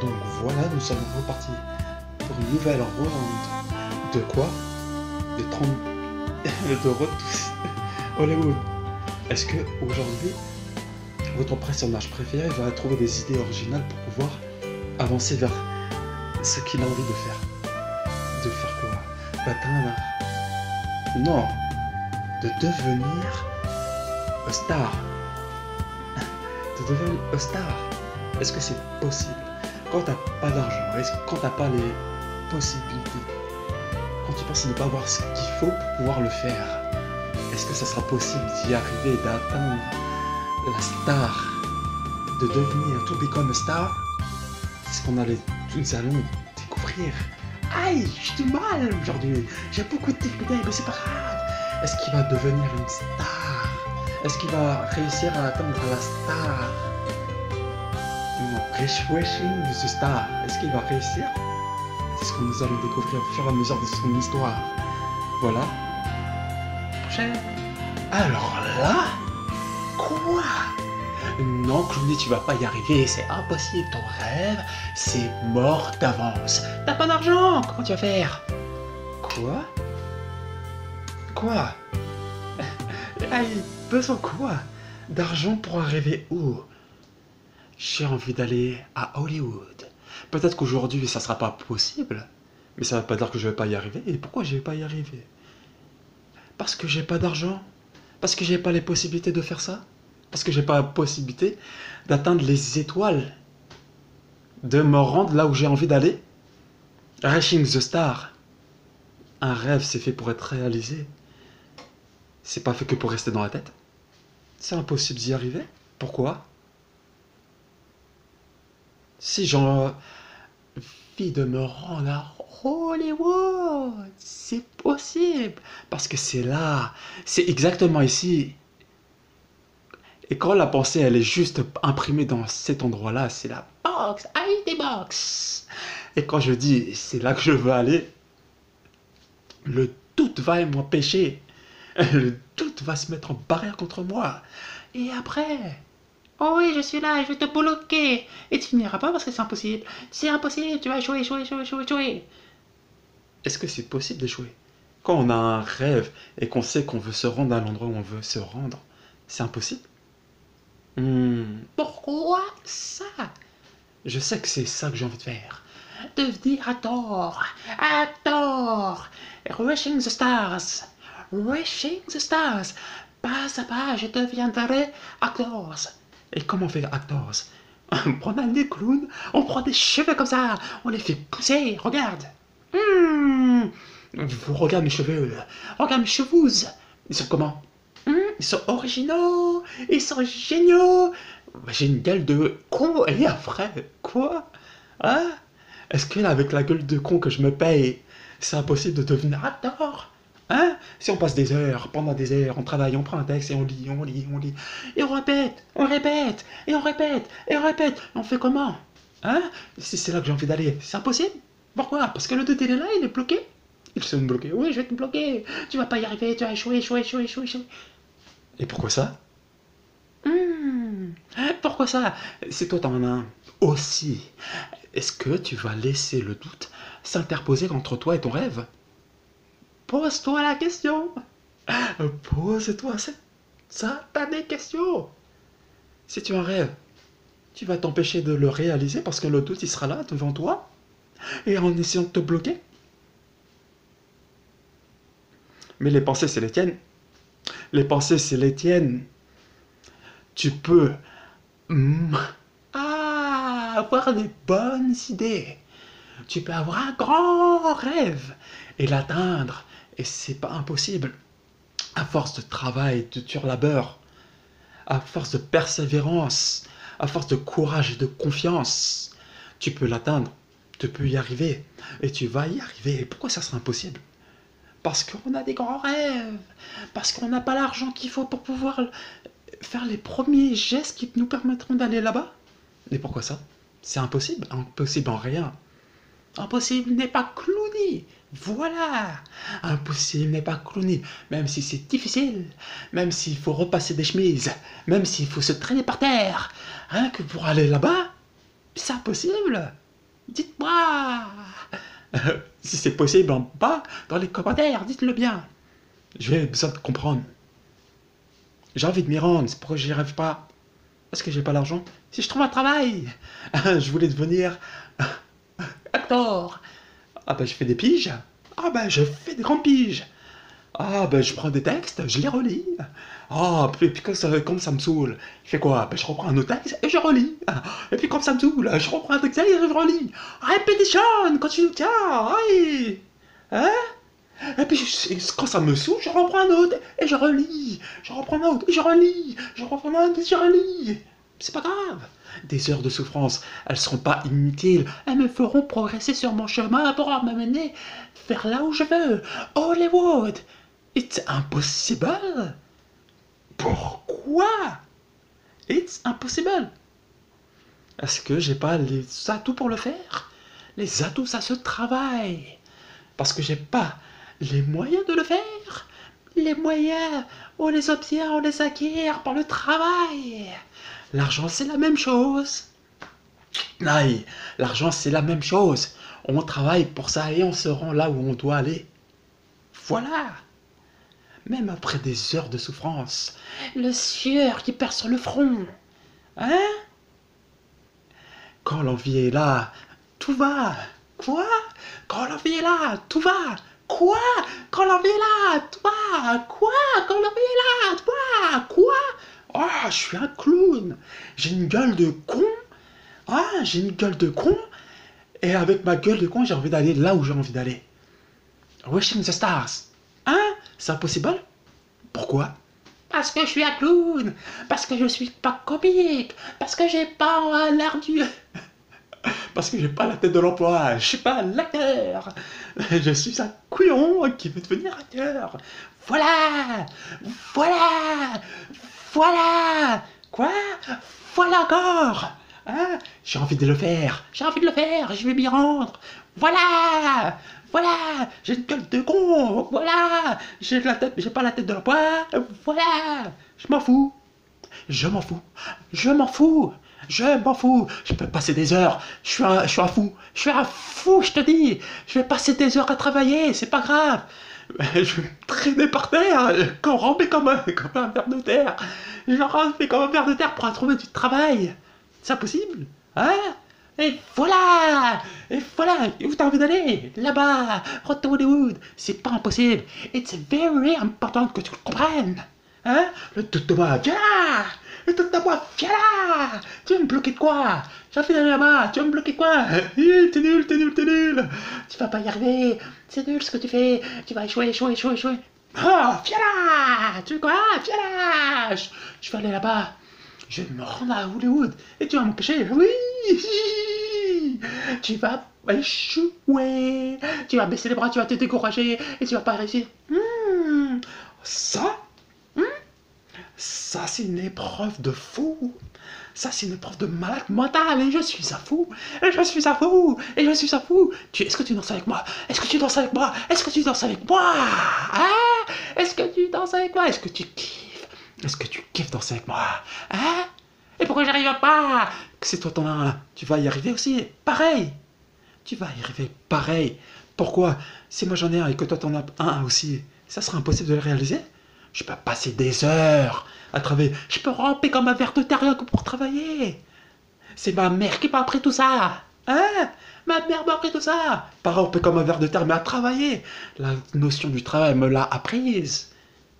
donc voilà, nous sommes repartis pour une nouvelle round. De quoi? De 30... de Retour Hollywood. Est-ce que aujourd'hui, votre personnage préféré va trouver des idées originales pour pouvoir avancer vers ce qu'il a envie de faire? De faire quoi? D'atteindre? Non, de devenir un star. De devenir un star. Est-ce que c'est possible? Quand t'as pas d'argent, quand t'as pas les possibilités, quand tu penses ne pas avoir ce qu'il faut pour pouvoir le faire, est-ce que ça sera possible d'y arriver, d'atteindre la star, de devenir, to become a star? C'est ce qu'on nous allons découvrir. Aïe, j'ai du mal aujourd'hui, j'ai beaucoup de difficultés, mais c'est pas grave. Est-ce qu'il va devenir une star? Est-ce qu'il va réussir à atteindre la star? Non, Refreshing the Star. Est-ce qu'il va réussir? C'est ce que nous allons découvrir au fur et à mesure de son histoire. Voilà. Prochaine. Alors là, quoi? Non, Clooney, tu vas pas y arriver, c'est impossible. Ton rêve, c'est mort d'avance. T'as pas d'argent, comment tu vas faire? Quoi? Quoi? Aïe, besoin quoi? D'argent pour arriver où? J'ai envie d'aller à Hollywood. Peut-être qu'aujourd'hui ça sera pas possible, mais ça veut pas dire que je vais pas y arriver. Et pourquoi je vais pas y arriver? Parce que j'ai pas d'argent? Parce que j'ai pas les possibilités de faire ça? Parce que j'ai pas la possibilité d'atteindre les étoiles? De me rendre là où j'ai envie d'aller? Reaching the Star. Un rêve, c'est fait pour être réalisé. C'est pas fait que pour rester dans la tête. C'est impossible d'y arriver. Pourquoi? Si j'ai envie de me rendre à Hollywood, c'est possible. Parce que c'est là, c'est exactement ici. Et quand la pensée, elle est juste imprimée dans cet endroit-là, c'est la box, ID box. Et quand je dis, c'est là que je veux aller, le doute va m'empêcher. Le doute va se mettre en barrière contre moi. Et après... Oh oui, je suis là, je vais te bloquer. Et tu n'iras pas parce que c'est impossible. C'est impossible, tu vas échouer, échouer, échouer, échouer, échouer. Est-ce que c'est possible d'échouer? Quand on a un rêve et qu'on sait qu'on veut se rendre à l'endroit où on veut se rendre, c'est impossible? Pourquoi ça? Je sais que c'est ça que j'ai envie de faire. Devenir acteur. Acteur. Rushing the stars. Rushing the stars. Pas à pas, je deviendrai acteur. Et comment on fait actors? On prend un des clowns, on prend des cheveux comme ça, on les fait pousser, regarde. Regarde mes cheveux, regarde mes cheveux. Ils sont comment? Ils sont originaux, ils sont géniaux. J'ai une gueule de con, et après, quoi? Hein? Est-ce que avec la gueule de con que je me paye, c'est impossible de devenir acteur? Hein? Si on passe des heures, pendant des heures, on travaille, on prend un texte et on lit, on lit, on lit. Et on répète, on répète, et on répète, et on répète. On fait comment? Hein? Si c'est là que j'ai envie d'aller, c'est impossible? Pourquoi? Parce que le doute il est là, il est bloqué. Ils sont bloqués. Oui, je vais te bloquer. Tu vas pas y arriver, tu vas échouer, échouer, échouer, échouer, échouer. Et pourquoi ça? Pourquoi ça? Si toi t'en as un aussi, est-ce que tu vas laisser le doute s'interposer entre toi et ton rêve? Pose-toi la question. Pose-toi ça, t'as des questions. Si tu as un rêve, tu vas t'empêcher de le réaliser parce que le doute il sera là devant toi et en essayant de te bloquer. Mais les pensées c'est les tiennes. Les pensées c'est les tiennes. Tu peux avoir des bonnes idées. Tu peux avoir un grand rêve et l'atteindre. Et c'est pas impossible. À force de travail, de dur labeur, à force de persévérance, à force de courage et de confiance, tu peux l'atteindre, tu peux y arriver, et tu vas y arriver. Et pourquoi ça serait impossible? Parce qu'on a des grands rêves, parce qu'on n'a pas l'argent qu'il faut pour pouvoir faire les premiers gestes qui nous permettront d'aller là-bas. Et pourquoi ça? C'est impossible, impossible en rien. Impossible n'est pas Clooney. Voilà. Impossible n'est pas Clooney. Même si c'est difficile, même s'il faut repasser des chemises, même s'il faut se traîner par terre, rien que pour aller là-bas, C'est impossible. Dites-moi. Si c'est possible en bas, dans les commentaires, dites-le bien. J'ai besoin de comprendre. J'ai envie de m'y rendre, c'est pourquoi j'y arrive pas. Parce que j'ai pas l'argent. Si je trouve un travail, je voulais devenir acteur. Ah bah je fais des piges. Ah bah je fais des grandes piges. Ah bah je prends des textes, je les relis. Ah puis comme ça me saoule, je fais quoi? Bah je reprends un autre texte et je relis. Et puis comme ça me saoule, je reprends un texte et je relis. Répétition, continue, tiens, aïe. Hein? Et puis quand ça me saoule, je reprends un autre et je relis. Je reprends un autre et je relis. Je reprends un autre et je relis. C'est pas grave. Des heures de souffrance, elles seront pas inutiles. Elles me feront progresser sur mon chemin pour m'amener vers là où je veux. Hollywood. It's impossible. Pourquoi? It's impossible. Est-ce que j'ai pas les atouts pour le faire? Les atouts, ça se travaille. Parce que j'ai pas les moyens de le faire. Les moyens, on les obtient, on les acquiert par le travail. L'argent, c'est la même chose. Aïe, l'argent, c'est la même chose. On travaille pour ça et on se rend là où on doit aller. Voilà. Même après des heures de souffrance, le sueur qui perd sur le front. Hein? Quand l'envie est là, tout va. Quoi? Quand l'envie est là, tout va. Quoi? Quand l'envie est là, tout va. Quoi? Quand l'envie est là, tout va. Quoi? Oh, je suis un clown. J'ai une gueule de con. Ah, j'ai une gueule de con. Et avec ma gueule de con, j'ai envie d'aller là où j'ai envie d'aller. Wishing the stars. Hein? C'est impossible? Pourquoi? Parce que je suis un clown. Parce que je suis pas comique. Parce que j'ai pas l'air du... Parce que j'ai pas la tête de l'emploi. Je suis pas l'acteur. Je suis un couillon qui veut devenir acteur. Voilà. Voilà. Voilà. Quoi? Voilà encore. Hein? J'ai envie de le faire. J'ai envie de le faire. Je vais m'y rendre. Voilà. Voilà. J'ai une gueule de con. Voilà. J'ai pas la tête de l'emploi. Voilà. Je m'en fous. Je m'en fous. Je m'en fous. Je m'en fous. Je peux passer des heures. Je suis un fou. Je suis un fou, je te dis. Je vais passer des heures à travailler. C'est pas grave. Je vais me traîner par terre. Ramper comme un ver de terre. Je ramper comme un ver de terre pour trouver du travail. C'est impossible. Hein? Et voilà. Et voilà. Et où t'as envie d'aller? Là-bas. Road to Hollywood. C'est pas impossible. It's very important que tu le comprennes. Hein? Le tout de moi. Viens là. Le tout de moi. Viens là. Tu vas me bloquer de quoi? J'ai envie d'aller là-bas. Tu vas me bloquer de quoi? T'es nul, t'es nul, t'es nul. Tu vas pas y arriver. C'est nul ce que tu fais. Tu vas échouer, échouer, échouer, échouer. Oh, viens là. Tu veux quoi? Viens là. Je vais aller là-bas. Je vais me rendre à Hollywood. Et tu vas m'empêcher. Oui. Tu vas échouer. Tu vas baisser les bras. Tu vas te décourager. Et tu vas pas réussir. Ça? Ça, c'est une épreuve de fou. Ça, c'est une épreuve de malade mental. Et je suis un fou. Et je suis un fou. Et je suis un fou. Est-ce que tu danses avec moi? Est-ce que tu danses avec moi? Est-ce que tu danses avec moi? Hein? Est-ce que tu danses avec moi? Est-ce que tu kiffes? Est-ce que tu kiffes danser avec moi? Hein? Et pourquoi j'arrive pas? C'est toi t'en as un. Tu vas y arriver aussi. Pareil. Tu vas y arriver pareil. Pourquoi? Si moi j'en ai un et que toi t'en as un aussi, ça sera impossible de le réaliser? Je peux passer des heures à travailler. Je peux ramper comme un ver de terre rien que pour travailler. C'est ma mère qui m'a appris tout ça. Hein? Ma mère m'a appris tout ça. Pas ramper comme un ver de terre, mais à travailler. La notion du travail me l'a apprise.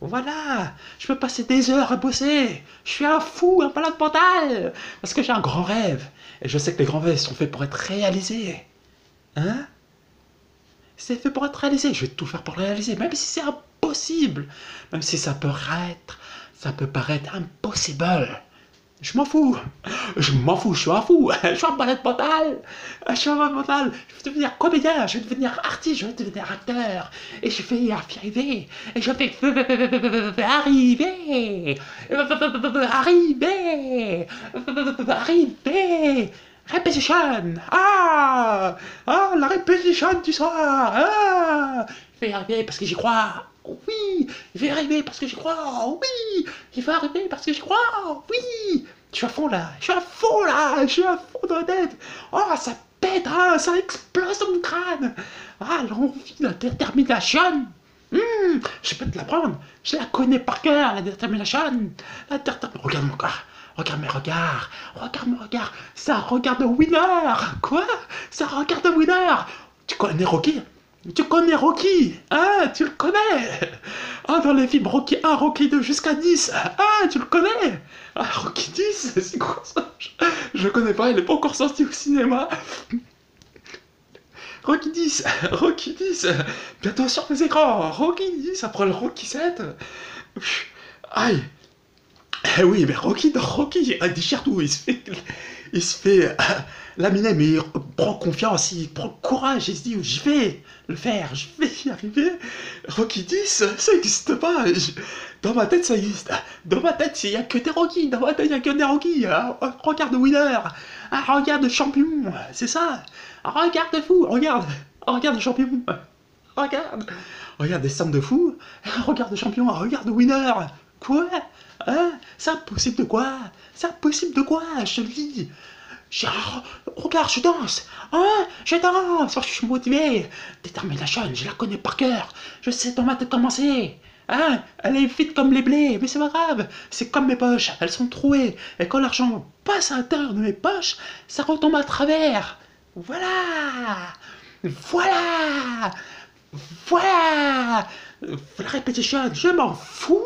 Voilà. Je peux passer des heures à bosser. Je suis un fou, un malade mental. Parce que j'ai un grand rêve. Et je sais que les grands rêves sont faits pour être réalisés. Hein? C'est fait pour être réalisé. Je vais tout faire pour le réaliser. Même si c'est impossible. Même si ça peut paraître impossible. Je m'en fous. Je m'en fous. Je suis un fou. Je suis un malade mental. Je suis un malade mental. Je vais devenir comédien. Je vais devenir artiste. Je vais devenir acteur. Et je vais y arriver. Et je vais arriver. Arriver. Répétition. Ah, la répétition du soir. Ah, je vais y arriver parce que j'y crois. Oui, je vais y arriver parce que j'y crois. Oui, je vais arriver parce que j'y crois. Oui, Je suis à fond là, je suis à fond là, je suis à fond dans la tête. Oh, ça pète, hein, ça explose dans mon crâne. Ah, l'envie, la détermination. Je peux te l'apprendre, je la connais par cœur, la détermination. Regarde mon corps, regarde mes regards, regarde mes regards. C'est un regard de winner. Quoi? C'est un regard de winner. Tu connais Rocky? Tu connais Rocky, hein, tu le connais. Ah, dans les films Rocky 1, Rocky 2 jusqu'à 10, ah, tu le connais. Ah, Rocky 10, c'est quoi ça? Je connais pas, il est pas encore sorti au cinéma. Rocky 10, Rocky 10, bientôt sur les écrans. Rocky 10, après le Rocky 7. Aïe. Eh oui, mais Rocky, dans Rocky, il déchire tout, il se fait laminer, mais il prend confiance, il prend courage, il se dit, je vais le faire, je vais y arriver. Rocky 10, ça n'existe pas. Dans ma tête, ça existe. Dans ma tête, il n'y a que des Rocky. Dans ma tête, il n'y a que des Rocky. Un regard de winner, un regard de champion, c'est ça. Un regard de fou, regarde, un regard de champion. Regarde des scènes de fou, un regard de champion, un regard de winner. Quoi? Hein? C'est impossible de quoi? C'est impossible de quoi? Je te le dis. Regarde, je danse. Hein? Je danse. Je suis motivé. Détermination, je la connais par cœur. Je sais dans ma tête comment c'est. Hein? Elle est vite comme les blés, mais c'est pas grave. C'est comme mes poches, elles sont trouées. Et quand l'argent passe à l'intérieur de mes poches, ça retombe à travers. Voilà. Voilà. Voilà. La répétition, je m'en fous.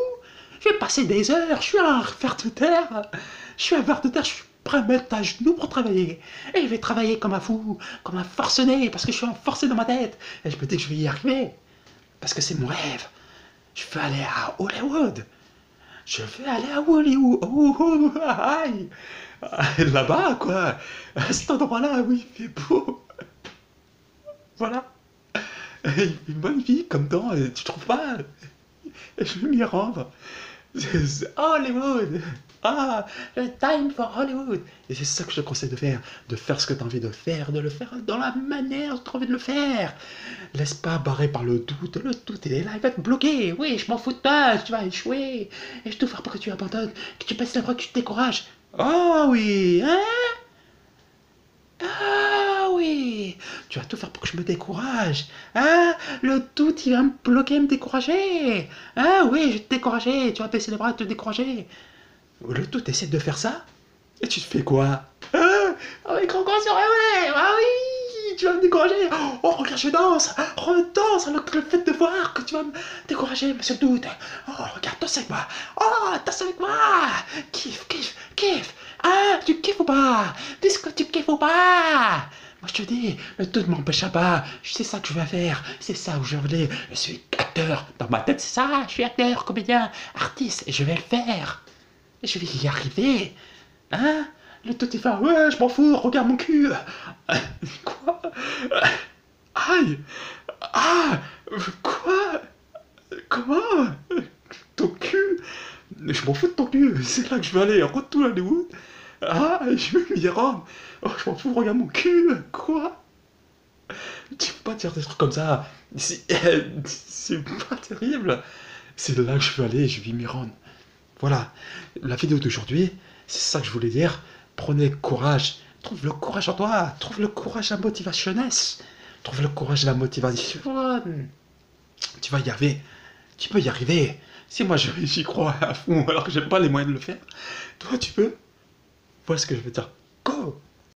Je vais passer des heures, je suis un ver de terre. Je suis prêt à me mettre à genoux pour travailler. Et je vais travailler comme un fou, comme un forcené, parce que je suis un forcé dans ma tête. Et je me dis que je vais y arriver. Parce que c'est mon rêve. Je veux aller à Hollywood. Je veux aller à Hollywood. Oh, aïe. Là-bas, quoi. À cet endroit-là, oui, il fait beau. Voilà. Une bonne vie comme temps, tu trouves pas? Et je vais m'y rendre. Hollywood. Ah, le time for Hollywood. Et c'est ça que je te conseille de faire ce que tu as envie de faire, de le faire dans la manière dont tu as envie de le faire. Laisse pas barrer par le doute il est là, il va te bloquer. Oui, je m'en fous de toi, tu vas échouer. Et je te ferai pour que tu abandonnes, que tu passes la bras, que tu te décourages. Oh oui, hein? Ah oui, tu vas tout faire pour que je me décourage. Hein? Le doute, il va me bloquer, me décourager. Ah oui, je vais te décourager, tu vas baisser les bras et te décourager. Le doute, essaie de faire ça. Et tu te fais quoi? Hein? Avec grand sur ah oui, tu vas me décourager. Oh, regarde, je danse. Redanse avec le fait de voir que tu vas me décourager, monsieur le doute. Oh, regarde, danse avec moi. Oh, danse avec moi. Kiffe, kiffe, kiffe. Ah, tu kiffes ou pas? Dis-ce que tu kiffes ou pas? Moi je te dis, le doute ne m'empêchera pas. C'est ça que je vais faire. C'est ça où je veux aller. Je suis acteur. Dans ma tête, c'est ça. Je suis acteur, comédien, artiste. Et je vais le faire. Et je vais y arriver. Hein? Le doute il fait, ouais, je m'en fous, regarde mon cul. Quoi? Aïe. Ah. Quoi? Comment? Ton cul? Je m'en fous de ton cul. C'est là que je vais aller. Retour à Hollywood. Ah, je vais m'y rendre. Oh, je m'en fous, regarde mon cul. Quoi? Tu peux pas dire des trucs comme ça. C'est pas terrible. C'est là que je veux aller, je vais m'y rendre. Voilà. La vidéo d'aujourd'hui, c'est ça que je voulais dire. Prenez courage. Trouve le courage en toi. Trouve le courage, la motivation. Trouve le courage, la motivation. Tu vas y arriver. Tu peux y arriver. Si moi j'y crois à fond alors que j'ai pas les moyens de le faire, toi tu peux. Voilà ce que je veux dire. Go!